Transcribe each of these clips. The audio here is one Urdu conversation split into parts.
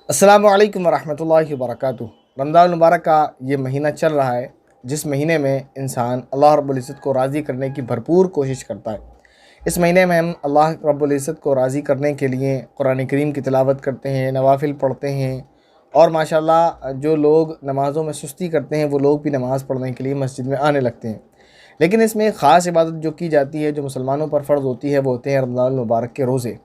السلام علیکم ورحمۃ اللہ وبرکاتہ۔ رمضان المبارک کا یہ مہینہ چل رہا ہے، جس مہینے میں انسان اللہ رب العزت کو راضی کرنے کی بھرپور کوشش کرتا ہے۔ اس مہینے میں ہم اللہ رب العزت کو راضی کرنے کے لیے قرآن کریم کی تلاوت کرتے ہیں، نوافل پڑھتے ہیں، اور ماشاءاللہ جو لوگ نمازوں میں سستی کرتے ہیں وہ لوگ بھی نماز پڑھنے کے لیے مسجد میں آنے لگتے ہیں۔ لیکن اس میں ایک خاص عبادت جو کی جاتی ہے، جو مسلمانوں پر فرض ہوتی ہے، وہ ہوتے ہیں رمضان المبارک کے روزے۔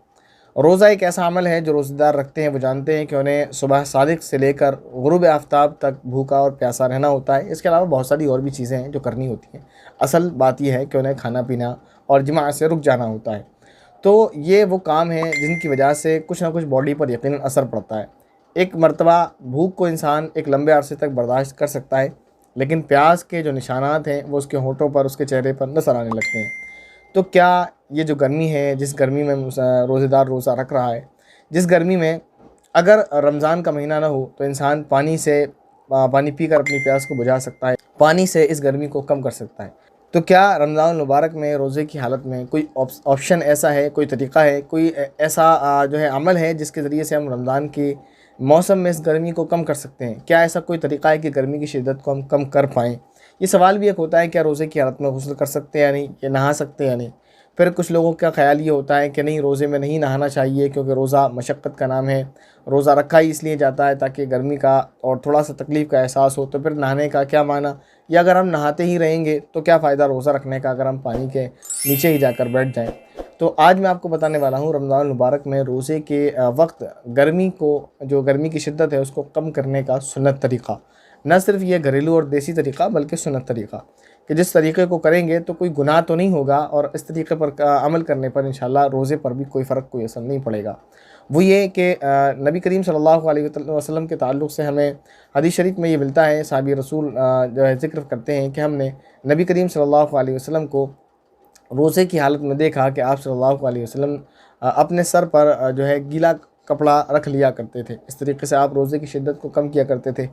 روزہ ایک ایسا عمل ہے جو روزہ دار رکھتے ہیں وہ جانتے ہیں کہ انہیں صبح صادق سے لے کر غروب آفتاب تک بھوکا اور پیاسا رہنا ہوتا ہے۔ اس کے علاوہ بہت ساری اور بھی چیزیں ہیں جو کرنی ہوتی ہیں۔ اصل بات یہ ہے کہ انہیں کھانا پینا اور جماع سے رک جانا ہوتا ہے۔ تو یہ وہ کام ہیں جن کی وجہ سے کچھ نہ کچھ باڈی پر یقیناً اثر پڑتا ہے۔ ایک مرتبہ بھوک کو انسان ایک لمبے عرصے تک برداشت کر سکتا ہے، لیکن پیاس کے جو نشانات ہیں وہ اس کے ہونٹوں پر، اس کے چہرے پر نظر آنے لگتے ہیں۔ تو کیا یہ جو گرمی ہے، جس گرمی میں روزہ دار روزہ رکھ رہا ہے، جس گرمی میں اگر رمضان کا مہینہ نہ ہو تو انسان پانی پی کر اپنی پیاس کو بجھا سکتا ہے، پانی سے اس گرمی کو کم کر سکتا ہے۔ تو کیا رمضان المبارک میں روزے کی حالت میں کوئی آپشن ایسا ہے، کوئی طریقہ ہے، کوئی ایسا جو ہے عمل ہے جس کے ذریعے سے ہم رمضان کے موسم میں اس گرمی کو کم کر سکتے ہیں؟ کیا ایسا کوئی طریقہ ہے کہ گرمی کی شدت کو ہم کم کر پائیں؟ یہ سوال بھی ایک ہوتا ہے، کیا روزے کی حالت میں غسل کر سکتے ہیں یا نہیں، یا نہا سکتے ہیں یا نہیں؟ پھر کچھ لوگوں کا خیال یہ ہوتا ہے کہ نہیں، روزے میں نہیں نہانا چاہیے، کیونکہ روزہ مشقت کا نام ہے، روزہ رکھا ہی اس لیے جاتا ہے تاکہ گرمی کا اور تھوڑا سا تکلیف کا احساس ہو، تو پھر نہانے کا کیا معنی، یا اگر ہم نہاتے ہی رہیں گے تو کیا فائدہ روزہ رکھنے کا اگر ہم پانی کے نیچے ہی جا کر بیٹھ جائیں؟ تو آج میں آپ کو بتانے والا ہوں رمضان المبارک میں روزے کے وقت گرمی کی شدت ہے اس کو کم کرنے کا سنت طریقہ۔ نہ صرف یہ گھریلو اور دیسی طریقہ بلکہ سنت طریقہ، کہ جس طریقے کو کریں گے تو کوئی گناہ تو نہیں ہوگا، اور اس طریقے پر عمل کرنے پر انشاءاللہ روزے پر بھی کوئی فرق، کوئی اثر نہیں پڑے گا۔ وہ یہ کہ نبی کریم صلی اللہ علیہ وسلم کے تعلق سے ہمیں حدیث شریف میں یہ ملتا ہے، صحابی رسول جو ہے ذکر کرتے ہیں کہ ہم نے نبی کریم صلی اللہ علیہ وسلم کو روزے کی حالت میں دیکھا کہ آپ صلی اللہ علیہ وسلم اپنے سر پر جو ہے گیلا کپڑا رکھ لیا کرتے تھے۔ اس طریقے سے آپ روزے کی شدت کو کم کیا کرتے تھے۔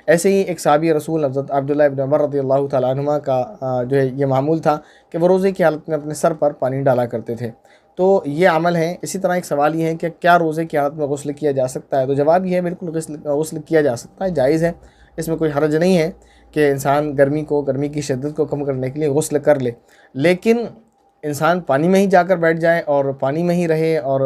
ایسے ہی ایک صحابی رسول حضرت عبداللہ ابن عمر رضی اللہ تعالیٰ عنہما کا جو ہے یہ معمول تھا کہ وہ روزے کی حالت میں اپنے سر پر پانی ڈالا کرتے تھے۔ تو یہ عمل ہے۔ اسی طرح ایک سوال یہ ہے کہ کیا روزے کی حالت میں غسل کیا جا سکتا ہے؟ تو جواب یہ ہے، بالکل غسل کیا جا سکتا ہے، جائز ہے، اس میں کوئی حرج نہیں ہے کہ انسان گرمی کی شدت کو کم کرنے کے لیے غسل کر لے، لیکن انسان پانی میں ہی جا کر بیٹھ جائے اور پانی میں ہی رہے، اور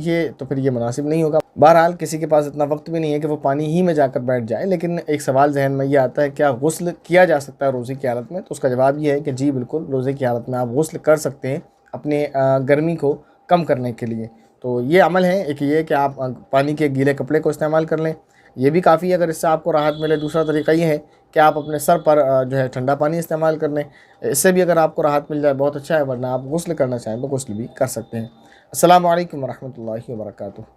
یہ تو پھر یہ مناسب نہیں ہوگا۔ بہرحال کسی کے پاس اتنا وقت بھی نہیں ہے کہ وہ پانی ہی میں جا کر بیٹھ جائے، لیکن ایک سوال ذہن میں یہ آتا ہے، کیا غسل کیا جا سکتا ہے روزے کی حالت میں؟ تو اس کا جواب یہ ہے کہ جی بالکل، روزے کی حالت میں آپ غسل کر سکتے ہیں اپنے گرمی کو کم کرنے کے لیے۔ تو یہ عمل ہے، ایک یہ کہ آپ پانی کے گیلے کپڑے کو استعمال کر لیں، یہ بھی کافی ہے اگر اس سے آپ کو راحت ملے۔ دوسرا طریقہ یہ ہے کہ آپ اپنے سر پر جو ہے ٹھنڈا پانی استعمال کر لیں، اس سے بھی اگر آپ کو راحت مل جائے بہت اچھا ہے، ورنہ آپ غسل کرنا چاہیں تو غسل بھی کر سکتے ہیں۔ السلام علیکم ورحمۃ اللہ وبرکاتہ۔